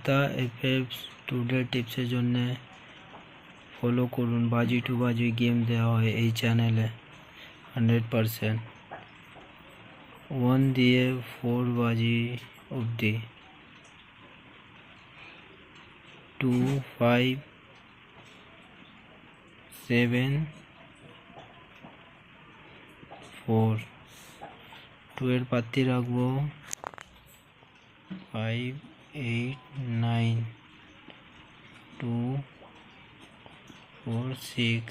Sujata FF today টিপসের জন্য follow করুন। বাজি টু বাজি গেম দেওয়া হয় এই চ্যানেলে 100%। 1 দিয়ে 4 বাজি অবধি, 2, 5, 7, 4। 2 এর পাত্তি রাখবো 5, 8, 9, 2, 4, 6।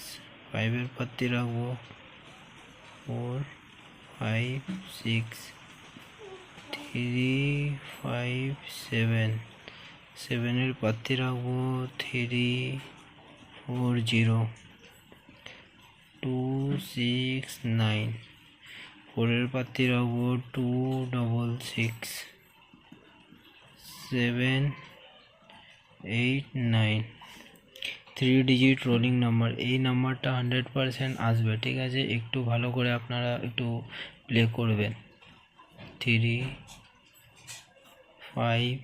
5 এর পাত্তি রাখবো 4, 5, 6, 3, 5, 7। 7 এর পাত্তি রাখবো 3, 4, 0, 2, 6, 9। 4 এর পাত্তি রাখবো 2, 6, 7, 8, 9। 3 ডিজিট রোলিং নাম্বার, এই নাম্বারটা 100% আসবে, ঠিক আছে? একটু ভালো করে আপনারা একটু প্লে করবেন। 3, 5,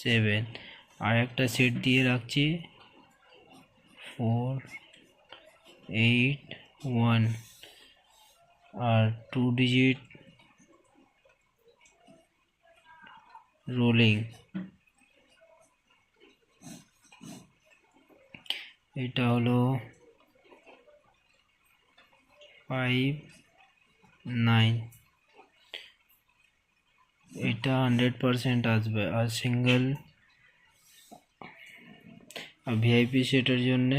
7। আর একটা সেট দিয়ে রাখছি 4, 8, 1। আর 2 ডিজিট রোলিং, এটা হলো 5, 9। এটা 100% আসবে। আর সিঙ্গেল ভিআইপি সেটের জন্য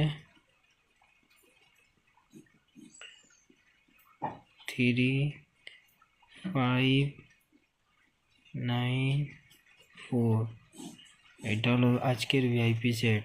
3, 5, 9, 4। এটা হলো আজকের ভিআইপি সেট।